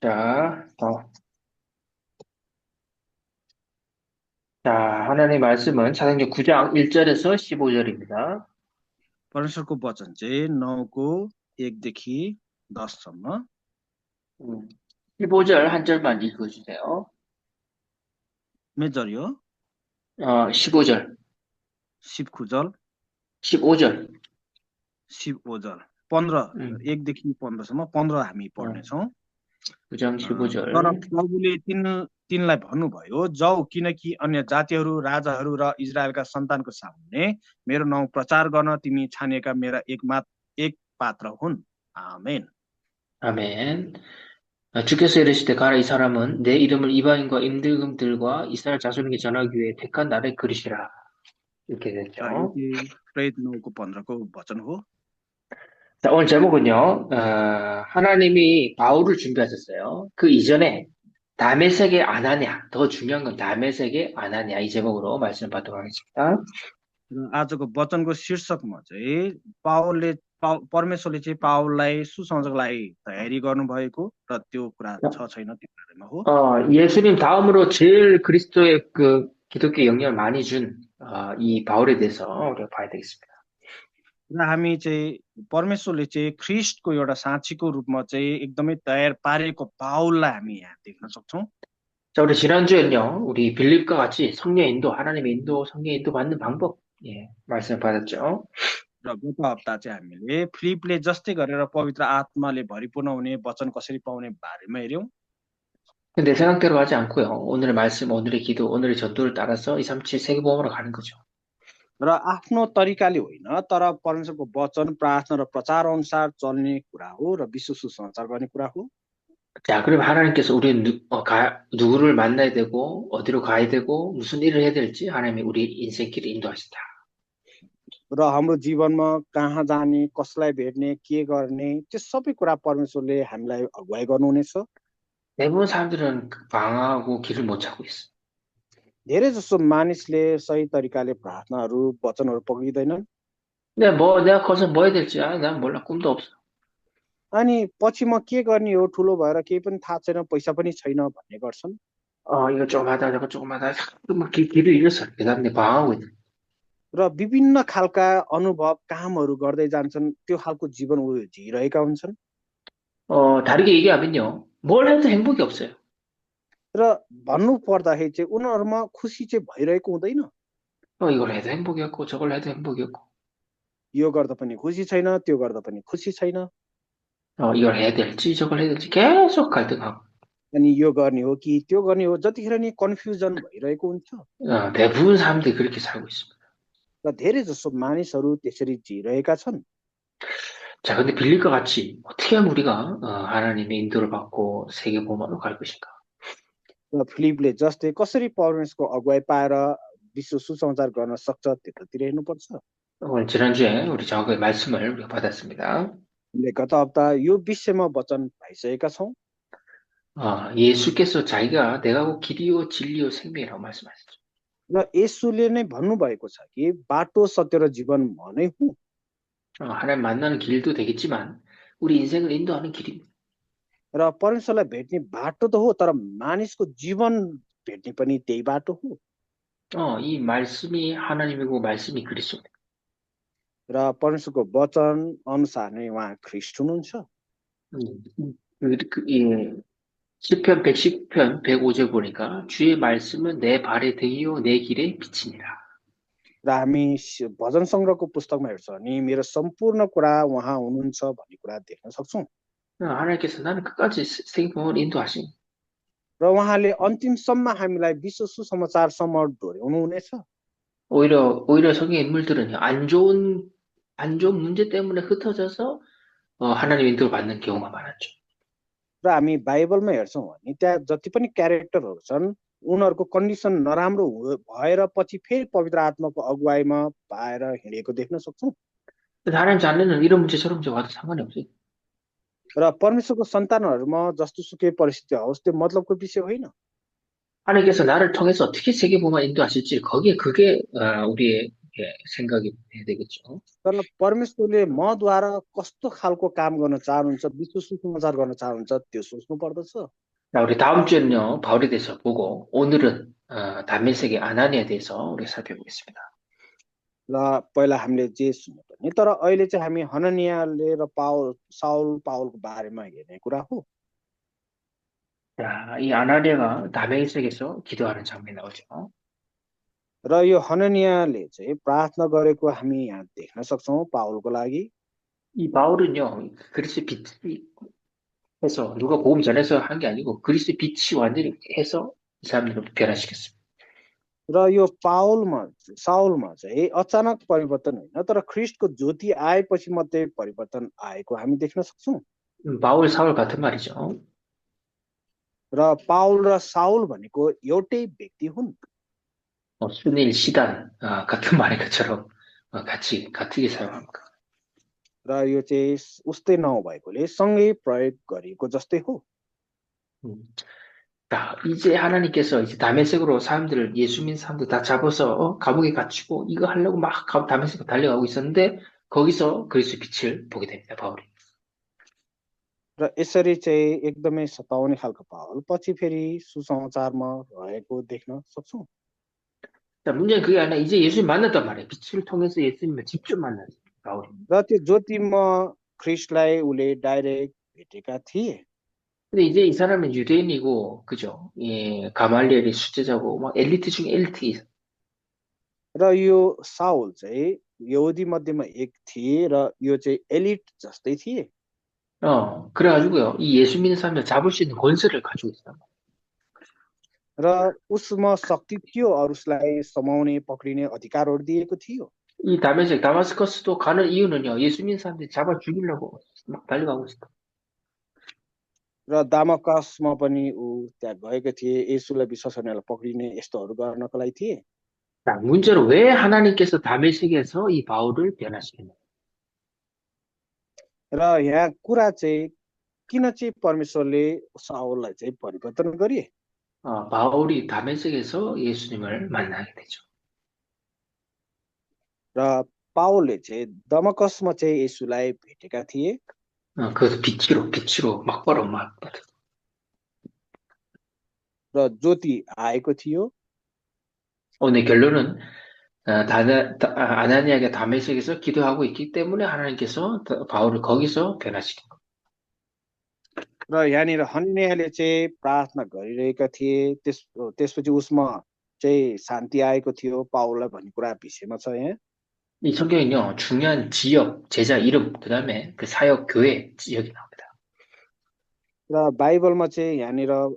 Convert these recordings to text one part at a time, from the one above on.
자, 자, 하나님의 말씀은 사도행전 9장 1절에서 15절입니다. परमेश्वरको वचन चाहिँ 9को 1देखि 10सम्म 15절 한 절만 읽어주세요. 몇 절이요? 15절, 19절, 15절. 15절, 15, 음, 1देखि 15सम्म 15 हामी 어, पढ्नेछौँ। 9장 तर 15절. प्रभुले तिनलाई भन्नुभयो, जाऊ, किनकि अन्य जातिहरू, राजाहरू र इजरायलका सन्तानको सामुन्ने मेरो नाउँ प्रचार गर्न तिमी छानेका मेरा एक पात्र हुन्। आमेन। 아멘. 주께서 이르시되 가라 이 사람은 내 이름을 이방인과 임금들과 이스라엘 자손에게 전하기 위해 택한 나를 그리시라. 이렇게 यो 됐죠. चाहिँ प्रेरित 9को 15को वचन हो। 자, 오늘 제목은요, 하나님이 바울을 준비하셨어요. 그 이전에 다메섹의 아나냐, 더 중요한 건 다메섹의 아나냐, 이 제목으로 말씀을 받도록 하겠습니다. र आजको वचनको शीर्षकमा चाहिँ परमेश्वरले चाहिँ पावललाई सुसमाचारलाई तयारी गर्नुभएको र त्यो कुरा छ छैन त्यो बारेमा हो। 예수님 다음으로 제일 그리스도의 그 기독교 영향을 많이 준, 이 바울에 대해서 우리가 봐야 되겠습니다. र हामी चाहिँ परमेश्वरले चाहिँ ख्रिस्टको एउटा साक्षीको रूपमा चाहिँ एकदमै तयार पारेको पावललाई हामी यहाँ देख्न सक्छौँ। 자, 우리 지난주에는요, 우리 빌립과 같이 성령 인도, 하나님의 인도, 성령 인도 받는 방법, 말씀을 받았죠. र गत हप्ता चाहिँ हामीले फिलिपले जस्तै गरेर पवित्र आत्माले भरिपूर्ण हुने वचन कसरी पाउने बारेमा हेऱ्यौँ। 근데 내 생각대로 하지 않고요. 오늘의 말씀, 오늘의 기도, 오늘의 전도를 따라서 237 세계보험으로 가는 거죠. र आफ्नो तरिकाले होइन, तर परमेश्वरको वचन, प्रार्थना र प्रचार अनुसार चल्ने कुरा हो र विश्व सुसमाचार गर्ने कुरा हो। 자, 그러면 하나님께서 우리는 누구를 만나야 되고, 어디로 가야 되고, 무슨 일을 해야 될지 하나님이 우리 인생길을 인도하신다. र हाम्रो जीवनमा कहाँ जाने, कसलाई भेट्ने, के गर्ने, त्यो सबै कुरा परमेश्वरले हामीलाई अगुवाई गर्नुहुनेछ। 대부분 사람들은 방황하고 길을 못 찾고 있어. धेरै जसो मानिसले सही तरिकाले प्रार्थनाहरू, वचनहरू पक्रिँदैनन्। 내가 커서 뭐 해야 될지, 난 몰라. 꿈도 없어. अनि पछि म के गर्ने हो, ठुलो भएर केही पनि थाहा छैन, पैसा पनि छैन भन्ने गर्छन्। 이거 조금 하다, 저거 조금 하다, 막 길을 잃었어. 그 다음에 방황하고 있는. र विभिन्न खालका अनुभव, कामहरू गर्दै जान्छन्, त्यो खालको जीवन जिइरहेका हुन्छन्। 다르게 얘기하면요. 뭘 해도 행복이 없어요. र भन्नु पर्दाखेरि चाहिँ उनीहरूमा खुसी चाहिँ भइरहेको हुँदैन। 이걸 해도 행복이 없고, 저걸 해도 행복이 없고. यो गर्दा पनि खुसी छैन, त्यो गर्दा पनि खुसी छैन। 이걸 해야 될지, 저걸 해야 될지 계속 갈등하고. अनि यो गर्ने हो कि त्यो गर्ने हो, जतिखेर नि कन्फ्युजन भइरहेको हुन्छ। 대부분 사람들이 그렇게 살고 있습니다. र धेरै जसो मानिसहरू त्यसरी जिइरहेका छन्। 자, 근데 빌립과 같이 어떻게 하면 우리가 하나님의 인도를 받고 세계복음화로 갈 것인가? र फिलिपले जस्तै कसरी परमेश्वरको अगुवाई पाएर विश्व सुसमाचार गर्न सक्छ त्यतातिर हेर्नुपर्छ। 오늘 지난주에 우리 정확하게 말씀을 우리가 받았습니다. हामीले गत हप्ता यो विषयमा वचन पाइसकेका छौँ। 예수께서 자기가 내가 곧 길이요 진리요 생명이라고 말씀하셨죠. र येशूले नै भन्नुभएको छ कि बाटो, सत्य र जीवन म नै हुँ। 하나님 만나는 길도 되겠지만 우리 인생을 인도하는 길입니다. र परमेश्वरलाई भेट्ने बाटो त हो, तर मानिसको जीवन भेट्ने पनि त्यही बाटो हो। 이 말씀이 하나님이고 말씀이 그리스도입니다. र परमेश्वरको वचन अनुसार नै उहाँ ख्रिस्ट हुनुहुन्छ। 시편 110편 105절 보니까 주의 말씀은 내 발의 등이요 내 길의 빛이니라. र हामी भजन संग्रहको पुस्तकमा हेर्छौँ भने मेरो सम्पूर्ण कुरा उहाँ हुनुहुन्छ भन्ने कुरा देख्न सक्छौँ। 하나님께서 나는 끝까지 세계복음을 인도하신. र उहाँले अन्तिमसम्म हामीलाई विश्व सुसमाचारसम्म डोर्याउनु हुनेछ। 오히려 성경 인물들은 안 좋은 문제 때문에 흩어져서 하나님 인도를 받는 경우가 많았죠. र हामी बाइबलमा हेर्छौँ भने त्यहाँ जति पनि क्यारेक्टरहरू छन्, उनीहरूको कन्डिसन नराम्रो भएर पछि फेरि पवित्र आत्माको अगुवाईमा पाएर हिँडेको देख्न सक्छौँ। 하나님 자녀는 이런 문제 저런 문제 와도 상관이 없어요. र परमेश्वरको सन्तानहरूमा जस्तो सुकै परिस्थिति होस् त्यो मतलबको विषय होइन। 하나님께서 나를 통해서 어떻게 세계복음을 인도하실지 그게 우리의 생각이 해야 되겠죠. तर परमेश्वरले मद्वारा कस्तो खालको काम गर्न चाहनुहुन्छ, विश्व सुसमाचार गर्न चाहनुहुन्छ त्यो सोच्नु पर्दछ। 자, 우리 다음 주에는요, 바울에 대해서 보고, 오늘은 다메섹의 아나니아에 대해서 우리 살펴보겠습니다. र पहिला हामीले जे सुन्नु पर्ने, तर अहिले चाहिँ हामी हननियाले र साउल पावलको बारेमा हेर्ने कुरा हो। 자, 이 아나니아가 다메섹에서 기도하는 장면이 나오죠. र यो हननियाले चाहिँ प्रार्थना गरेको हामी यहाँ देख्न सक्छौँ पावलको लागि। 이 바울은요, 그리스의 빛이 해서 누가 복음 전해서 한 게 아니고 그리스의 빛이 완전히 해서 이 사람들을 변화시켰습니다. र यो साउलमा चाहिँ अचानक परिवर्तन होइन, तर ख्रिस्टको ज्योति आएपछि मात्रै परिवर्तन आएको हामी देख्न सक्छौँ। 바울, 사울 같은 말이죠. र पाउल र साउल भनेको एउटै व्यक्ति हुन्। 순일, 시단 같은 말인 것처럼 같이 사용합니다. र यो चाहिँ उस्तै नभएकोले सँगै प्रयोग गरिएको जस्तै हो। 자, 이제 하나님께서 이제 다메섹으로 사람들을 예수 믿는 사람들 다 잡아서 감옥에 갇히고 이거 하려고 막 다메섹으로 달려가고 있었는데 거기서 그리스도의 빛을 보게 됩니다. 바울이. र यसरी चाहिँ एकदमै सताउने खालको पावल पछि फेरि सुसमाचारमा रहेको देख्न सक्छौँ। 자, 문제는 그게 아니라 이제 예수님 만났단 말이에요. 빛을 통해서 예수님을 직접 만났어요. 바울이. र त्यो ज्योतिमा ख्रिस्टलाई उसले डाइरेक्ट भेटेका थिए। 근데 이제 이 사람은 유대인이고, 그죠? 예, 가말리엘이 수제자고, 막 엘리트 중에 엘리트. र यो साउल चाहिँ यहुदी मध्येमा एक थिए र यो चाहिँ एलिट जस्तै थिए। 그래가지고요, 이 예수 믿는 사람들 잡을 수 있는 권세를 가지고 있어요. र उसमा शक्ति थियो, अरूलाई समाउने पक्रिने अधिकारहरू दिएको थियो। 이 다마스커스도 가는 이유는요, 예수 믿는 사람들 잡아 죽이려고 막 달려가고 있어. र दामस्कसमा पनि ऊ त्यहाँ गएका थिए, येशूलाई विश्वास गर्नेलाई पक्रिने यस्तोहरू गर्नको लागि थिए। 자, 문제는 왜 하나님께서 다메섹에서 이 바울을 변화시켰냐? र यहाँ कुरा चाहिँ किन चाहिँ परमेश्वरले साउललाई चाहिँ परिवर्तन गरे? 바울이 다메섹에서 예수님을 만나게 되죠. र पावलले चाहिँ दमस्कसमा चाहिँ येशूलाई भेटेका थिए। 그래서 빛으로 막바로 막. र ज्योति आएको थियो। 오늘 결론은 아나니아가 다메섹에서 기도하고 있기 때문에 하나님께서 바울을 거기서 변화시킨 겁니다. र यहाँनिर हननियाले चाहिँ प्रार्थना गरिरहेका थिए, त्यसपछि उसमा चाहिँ शान्ति आएको थियो पावललाई भन्ने कुरा विषयमा छ यहाँ। 이 성경은요, 중요한 지역, 제자 이름, 그 다음에 그 사역 교회 지역이 나옵니다. र बाइबलमा चाहिँ यहाँनिर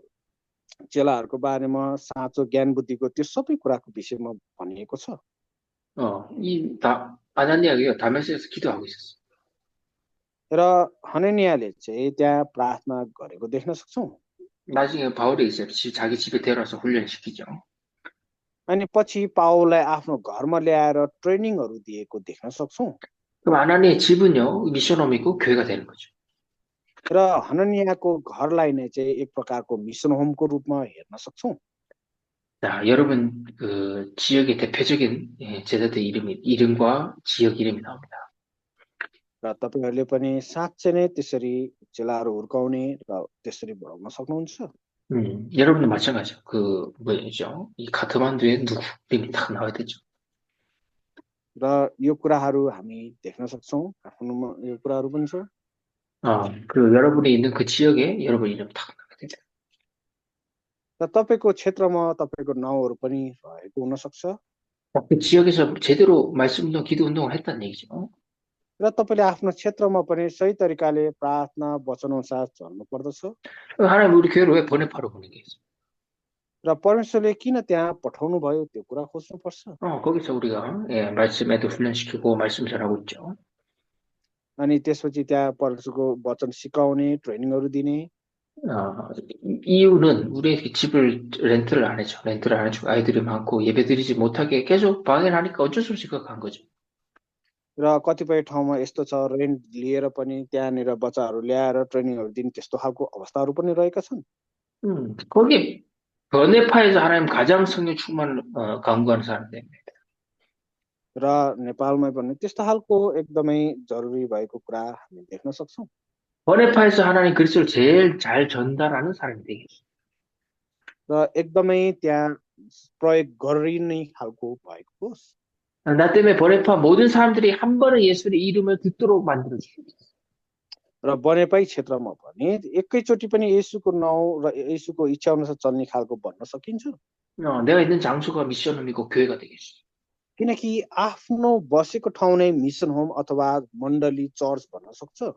चेलाहरूको बारेमा साँचो ज्ञान बुद्धिको त्यो सबै कुराको विषयमा भनिएको छ। 아나니아가 다메섹에서 기도하고 있었어. र हननियाले चाहिँ त्यहाँ प्रार्थना गरेको देख्न सक्छौँ। 나중에 바울이 이제 자기 집에 데려와서 훈련시키죠. अनि पछि पावललाई आफ्नो घरमा ल्याएर ट्रेनिङहरू दिएको देख्न सक्छौँ। 그럼 아나니아의 집은요, 미션홈이고 교회가 되는 거죠. र हननियाको घरलाई नै चाहिँ एक प्रकारको मिसन होमको रूपमा हेर्न सक्छौँ। 자, 여러분 그 지역의 대표적인 제자들 이름과 지역 이름이 나옵니다. र तपाईहरूले पनि साँच्चै नै त्यसरी चेलाहरू हुर्काउने र त्यसरी बढाउन सक्नुहुन्छ। 여러분도 마찬가지죠. 그 뭐죠? 이 카트만두에 누구 이름이 딱 나와야 되죠. र यो कुराहरू हामी देख्न सक्छौँ, काठमाडौँमा यो कुराहरू पनि छ। 그 여러분이 있는 그 지역에 여러분 이름 딱 나와야 되죠. र तपाईँको क्षेत्रमा तपाईँको नाउँहरू पनि रहेको हुन सक्छ। 그 지역에서 제대로 말씀 운동, 기도 운동을 했다는 얘기죠. र तपाईँले आफ्नो क्षेत्रमा पनि सही तरिकाले प्रार्थना वचन अनुसार चल्नु पर्दछ। 하나님 우리 교회로 왜 보내파로 보낸 게 있어? र परमेश्वरले किन त्यहाँ पठाउनु भयो त्यो कुरा खोज्नुपर्छ। 거기서 우리가 말씀에도 훈련시키고 말씀 전하고 있죠. अनि त्यसपछि त्यहाँ परमेश्वरको वचन सिकाउने, ट्रेनिङहरू दिने। 이유는 우리의 집을 렌트를 안 해줘. 렌트를 안 해주고 아이들이 많고 예배드리지 못하게 계속 방해를 하니까 어쩔 수 없이 그거 간 거죠. र कतिपय ठाउँमा यस्तो छ, रेन्ट लिएर पनि त्यहाँनिर बच्चाहरू ल्याएर ट्रेनिङहरू दिने त्यस्तो खालको अवस्थाहरू पनि रहेका छन्। 거기 변해파에서 하나님 가장 성령 충만을 강구하는 사람들입니다. र नेपालमै पनि त्यस्तो खालको एकदमै जरुरी भएको कुरा हामी देख्न सक्छौँ। 번외파에서 하나님 그리스도를 제일 잘 전달하는 사람이 되겠어. र एकदमै त्यहाँ प्रयोग गरिने खालको भएको होस्। 나 때문에 번외파 모든 사람들이 한 번에 예수의 이름을 듣도록 만들어 주시옵소서. र बनेपाई क्षेत्रमा पनि एकैचोटि पनि येशूको नाउँ र येशूको इच्छा अनुसार चल्ने खालको भन्न सकिन्छ। 내가 있는 장소가 미션홈이고 교회가 되겠어. किनकि आफ्नो बसेको ठाउँ नै मिसन होम अथवा मण्डली चर्च भन्न सक्छ।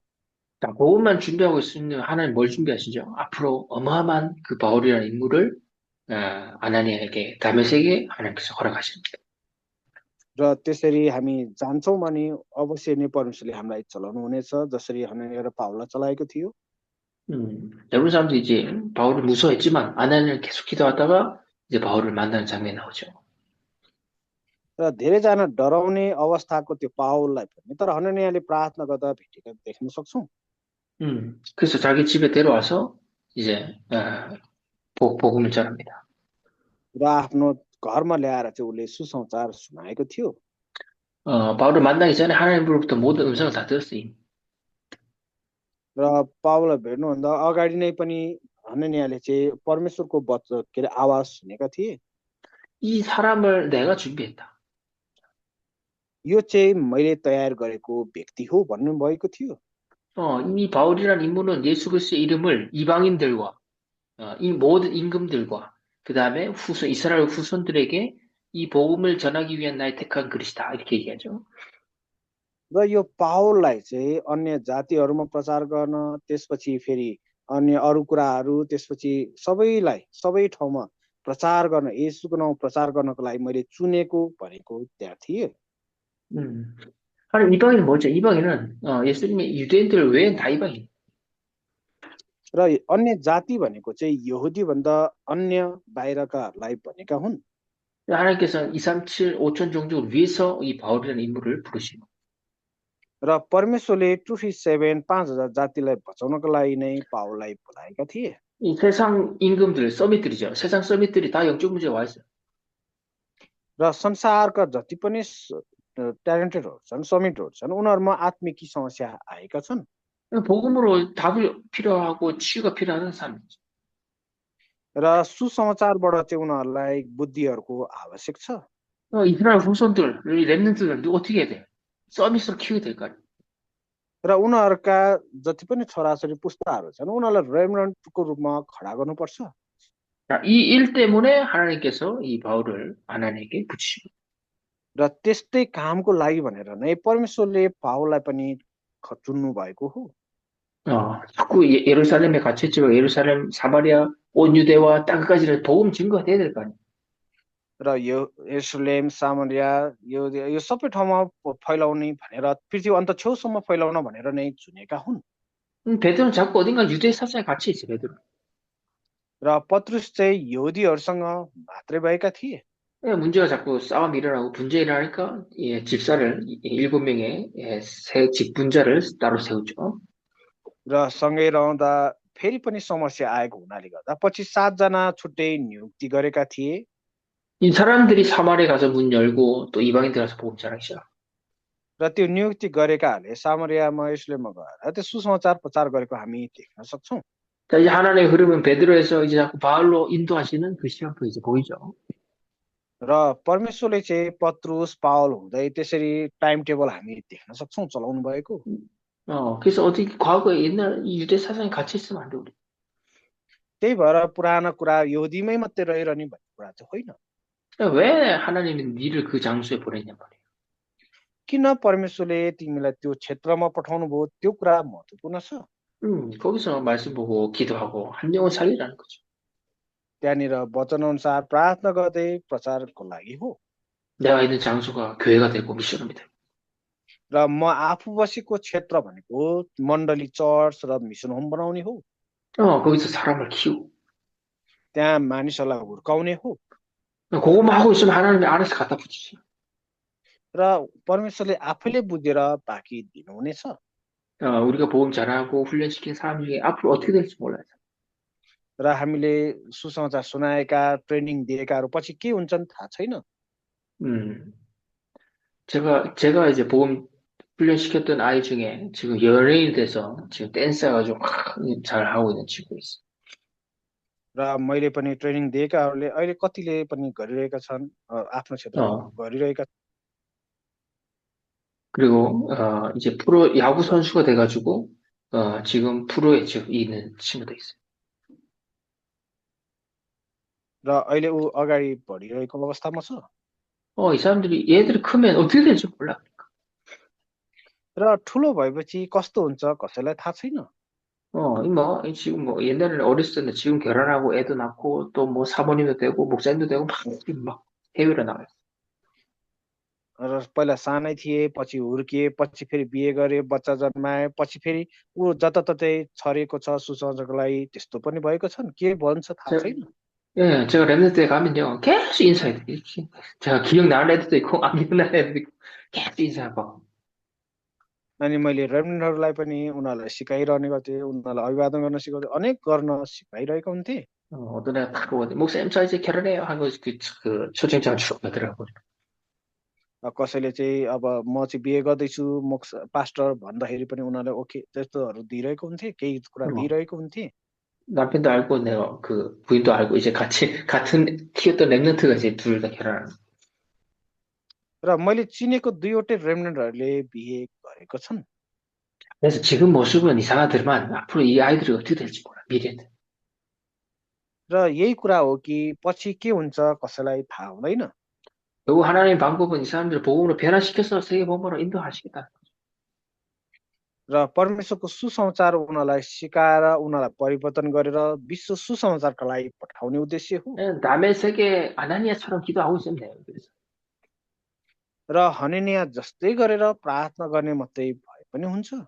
자, 복음만 준비하고 있으면 하나님 뭘 준비하시죠? 앞으로 어마어마한 그 바울이라는 인물을 아나니아에게 다메섹에게 하나님께서 허락하십니다. र त्यसरी हामी जान्छौँ भने अवश्य नै परमेश्वरले हामीलाई चलाउनु हुनेछ, जसरी हननिया र पाउललाई चलाएको थियो। 여러분 사람들이 이제 바울을 무서워했지만 아나니아를 계속 기도하다가 이제 바울을 만나는 장면이 나오죠. र धेरैजना डराउने अवस्थाको त्यो पाउललाई पनि तर हननियाले प्रार्थना गर्दा भेटेका देख्न सक्छौँ। 그래서 자기 집에 데려와서 이제 복음을 전합니다. र आफ्नो घरमा ल्याएर चाहिँ उसले सुसमाचार सुनाएको थियो। 바울을 만나기 전에 하나님으로부터 모든 음성을 다 들었어요. र पाउललाई भेट्नुभन्दा अगाडि नै पनि हननियाले चाहिँ परमेश्वरको के अरे आवाज सुनेका थिए। 이 사람을 내가 준비했다. यो चाहिँ मैले तयार गरेको व्यक्ति हो भन्नुभएको थियो। 이 바울이라는 인물은 예수 그리스도의 이름을 이방인들과 이 모든 임금들과 그 다음에 이스라엘 후손들에게 이 복음을 전하기 위한 나의 택한 그리스다 이렇게 얘기하죠. र यो पाउललाई चाहिँ अन्य जातिहरूमा प्रचार गर्न, त्यसपछि फेरि अन्य अरू कुराहरू, त्यसपछि सबैलाई सबै ठाउँमा प्रचार गर्न, येशूको नाउँ प्रचार गर्नको लागि मैले चुनेको भनेको त्यहाँ थिए। 아니 이방인은 뭐죠? 이방인은 예수님의 유대인들 외엔 다 이방인. र अन्य जाति भनेको चाहिँ यहुदी भन्दा अन्य बाहिरकालाई भनेका हुन्। 하나님께서 237 5천 종족을 위해서 이 바울이라는 인물을 부르시고. र परमेश्वरले 237 5000 जातिलाई बचाउनको लागि नै पाउललाई बोलाएका थिए। 이 세상 임금들 서밋들이죠. 세상 서밋들이 다 영적 문제가 와 있어요. र संसारका जति पनि ट्यालेन्टेडहरू छन्, समिटहरू छन्, उनीहरूमा आत्मिकी समस्या आएका छन्। 복음으로 답이 필요하고 치유가 필요한 사람이죠. र सुसमाचारबाट चाहिँ उनीहरूलाई बुद्धिहरूको आवश्यक छ। 이스라엘 후손들, 렘넌트들 어떻게 해야 돼? 서밋으로 키워야 될 거 아니에요. र उनीहरूका जति पनि छोराछोरी पुस्ताहरू छन्, उनीहरूलाई रेमनन्टको रूपमा खडा गर्नुपर्छ। 이 일 때문에 하나님께서 이 바울을 아나니에게 붙이시고. र त्यस्तै कामको लागि भनेर नै परमेश्वरले पाउललाई पनि चुन्नु भएको हो। 자꾸 예루살렘에 갇혔지만 예루살렘, 사마리아, 온 유대와 땅까지 복음 증거가 돼야 될 거 아니에요. र यो यरुशलेम, सामरिया, यो सबै ठाउँमा फैलाउने भनेर पृथ्वी अन्त छेउसम्म फैलाउन भनेर नै चुनेका हुन्। 베드로는 자꾸 어딘가 유대 사상에 갇혀 있어, 베드로. र पत्रुस चाहिँ यहुदीहरूसँग मात्रै भएका थिए। 문제가 자꾸 싸움이 일어나고 분쟁이 일어나니까 집사를 7명의 새 직분자를 따로 세우죠. र सँगै रहँदा फेरि पनि समस्या आएको हुनाले गर्दा पछि 7 जना छुट्टै नियुक्ति गरेका थिए। 이 사람들이 사마리아 가서 문 열고 또 이방인들 가서 복음 전하기 시작. र त्यो नियुक्ति गरेकाहरूले सामरियामा यरुशलेममा गएर त्यो सुसमाचार प्रचार गरेको हामी देख्न सक्छौँ। 자, 이제 하나님의 흐름은 베드로에서 이제 자꾸 바울로 인도하시는 그 시간표 이제 보이죠. र परमेश्वरले चाहिँ पत्रुस पाउल हुँदै त्यसरी टाइम टेबल हामी देख्न सक्छौँ चलाउनु भएको। 그래서 어떻게 과거에 옛날 유대 사상에 갇혀 있으면 안 돼, 우리. त्यही भएर पुराना कुरा यहुदीमै मात्रै रहिरहने भन्ने कुरा चाहिँ होइन। 왜 하나님이 니를 그 장소에 보냈냔 말이에요. किन परमेश्वरले तिमीलाई त्यो क्षेत्रमा पठाउनु भयो, त्यो कुरा महत्त्वपूर्ण छ। 거기서 말씀 보고 기도하고 한 영혼 살리라는 거죠. त्यहाँनिर वचन अनुसार प्रार्थना गर्दै प्रचारको लागि हो। 내가 있는 장소가 교회가 되고 미션홈이 되고. र म आफू बसेको क्षेत्र भनेको मण्डली चर्च र मिसन होम बनाउने हो। 거기서 사람을 키우고. त्यहाँ मानिसहरूलाई हुर्काउने हो। 그거만 하고 있으면 하나님이 알아서 갖다 붙이지. र परमेश्वरले आफैले बुझेर बाँकी दिनुहुनेछ। 우리가 복음 잘하고 훈련시킨 사람 중에 앞으로 어떻게 될지 몰라요. र हामीले सुसमाचार सुनाएका ट्रेनिङ दिएकाहरू पछि के हुन्छन् थाहा छैन। 제가 이제 보험 훈련시켰던 아이 중에 지금 연예인 돼서 지금 댄스 해가지고 잘 하고 있는 친구 있어. र मैले पनि ट्रेनिङ दिएकाहरूले अहिले कतिले पनि गरिरहेका छन्, आफ्नो क्षेत्रमा 어, गरिरहेका 그리고, 이제 프로 야구 선수가 돼가지고, 지금 프로에 지금 있는 친구도 있어요. र अहिले ऊ अगाडि बढिरहेको अवस्थामा छ। 이 사람들이, 얘들이 크면 어떻게 될지 몰라. र ठुलो भएपछि कस्तो हुन्छ कसैलाई थाहा छैन। 지금 뭐, 옛날에는 어렸을 때는 지금 결혼하고 애도 낳고, 또 뭐 사모님도 되고, 목사님도 되고, 막 해외로 나가요. र पहिला सानै थिए, पछि हुर्किए, पछि फेरि बिहे गरे, बच्चा जन्माए, पछि फेरि ऊ जताततै छरिएको छ सुसमाचारको लागि, त्यस्तो पनि भएको छन्, के भन्छ थाहा 제, छैन। 예, 제가 랩런트에 가면요, 계속 인사해요. 이렇게. 제가 기억나는 애들도 있고, 안 기억나는 애들도 있고, 계속 인사하고. अनि मैले रेभरेन्डहरूलाई पनि उनीहरूलाई सिकाइरहने गर्थेँ, उनीहरूलाई अभिवादन गर्न सिकाउँथे, अनेक गर्न सिकाइरहेको हुन्थे। 어떤 애가 탁 오거든요. 목사님, 저 이제 결혼해요. 하고 초청장 쭉 가더라고요. कसैले चाहिँ अब म चाहिँ बिहे गर्दैछु पास्टर भन्दाखेरि पनि उनीहरूले ओके त्यस्तोहरू दिइरहेको हुन्थे, केही कुरा 어, दिइरहेको हुन्थे। 남편도 알고, 내가 부인도 알고, 이제 같은 키웠던 랩런트가 이제 둘 다 결혼하는. र मैले चिनेको दुईवटै रेभरेन्डहरूले बिहे गरेको छन्। 그래서 지금 모습은 이상하더만, 앞으로 이 아이들이 어떻게 될지 몰라, 미래는. र यही कुरा हो कि पछि के हुन्छ कसैलाई थाहा हुँदैन। 결국 하나님의 방법은 이 사람들을 복음으로 변화시켜서 세계 복음으로 인도하시겠다. र परमेश्वरको सुसमाचार उनीहरूलाई सिकाएर उनीहरूलाई परिवर्तन गरेर विश्व सुसमाचारका लागि पठाउने उद्देश्य हो। 남의 세계 아나니아처럼 기도하고 있으면 돼요. 그래서. र हननिया जस्तै गरेर प्रार्थना गर्ने मात्रै भए पनि हुन्छ।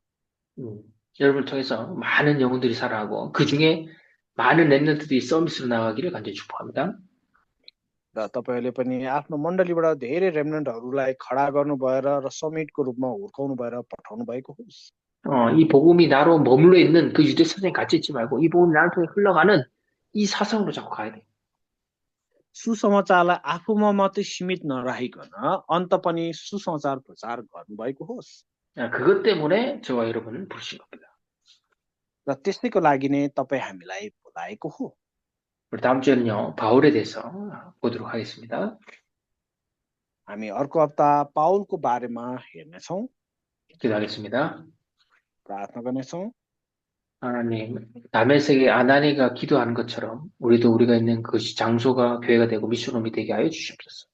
음, 여러분을 통해서 많은 영혼들이 살아가고, 그 중에 많은 랩런트들이 서비스로 나가기를 간절히 축복합니다. र तपाईँहरूले पनि आफ्नो मण्डलीबाट धेरै रेमनेन्टहरूलाई खडा गर्नु भएर र समिटको रूपमा हुर्काउनु भएर पठाउनु भएको होस्। 이 복음이 나로 머물러 있는 그 유대 사상에 갇혀 있지 말고, 이 복음이 나를 통해 흘러가는 이 사상으로 자꾸 가야 돼. सुसमाचारलाई आफूमा मात्रै सीमित नराखिकन अन्त पनि सुसमाचार प्रचार गर्नुभएको होस्। 그것 때문에 저와 여러분은 부르신 겁니다. र त्यसैको लागि नै तपाईँ हामीलाई बोलाएको हो। 우리 다음 주에는요, 바울에 대해서 보도록 하겠습니다. हामी अर्को हप्ता पाउलको बारेमा हेर्नेछौँ, 기도하겠습니다. प्रार्थना गर्नेछौँ। 하나님, 다메섹의 아나니가 기도하는 것처럼 우리도 우리가 있는 그것이 장소가 교회가 되고 미션홈이 되게 하여 주시옵소서.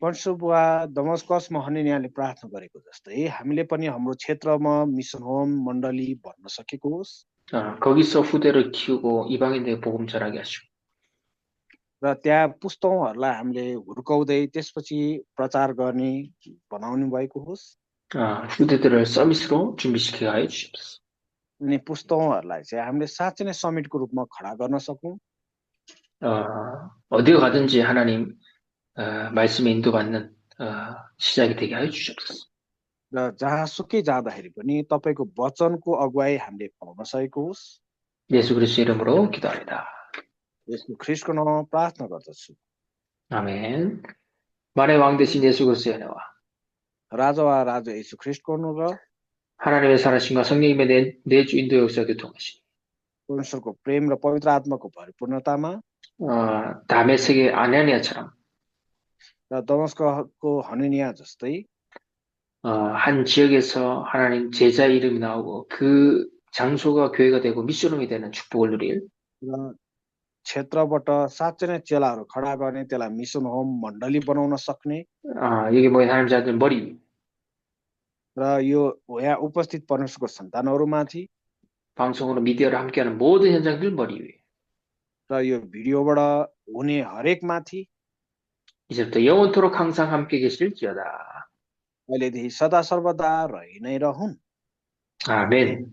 परशुबुवा दमस्कसमा हननियाले प्रार्थना गरेको जस्तै हामीले पनि हाम्रो क्षेत्रमा मिसन होम मण्डली भन्न सकेको होस्। 거기서 후대를 키우고 이방인들에게 복음 전하게 하시고 र त्यहाँ पुस्तौँहरूलाई हामीले हुर्काउँदै त्यसपछि प्रचार गर्ने बनाउनु भएको होस्। 후대들을 서비스로 준비시키게 하여 주시옵소서. अनि पुस्तौँहरूलाई चाहिँ हामीले साँच्चै नै समिटको रूपमा खडा गर्न सकौँ। 어디에 가든지 하나님 말씀에 인도받는 시작이 되게 하여 주시옵소서. र जहाँसुकै जाँदाखेरि पनि तपाईँको वचनको अगुवाई हामीले पाउन सकेको होस्। 예수 그리스도 이름으로 기도합니다. यसको ख्रीष्टको नाममा प्रार्थना गर्दछु। 아멘. 만의 왕 대신 예수 그리스도의 은혜와 राजा와 राजा येशू ख्रीष्टको अनुग्रह, 하나님의 살아심과 성령님의 내주 인도 역사 교통하시니 परमेश्वरको प्रेम र पवित्र आत्माको परिपूर्णतामा 다메섹의 아나니아처럼 र दमस्कको हननिया जस्तै 한 지역에서 하나님 제자 이름이 나오고 그 장소가 교회가 되고 미션홈이 되는 축복을 누릴 र क्षेत्रबाट साँच्चै नै चेलाहरू खडा गर्ने, त्यसलाई मिसन होम मण्डली बनाउन सक्ने 여기 모인 하나님 자들 머리 위 र यो यहाँ उपस्थित परमेश्वरको सन्तानहरूमाथि 방송으로 미디어를 함께하는 모든 현장들 머리 위 र यो भिडियोबाट हुने हरेकमाथि 이제부터 영원토록 항상 함께 계실지어다. अहिलेदेखि सदा सर्वदा रहि नै रहन्। 아멘.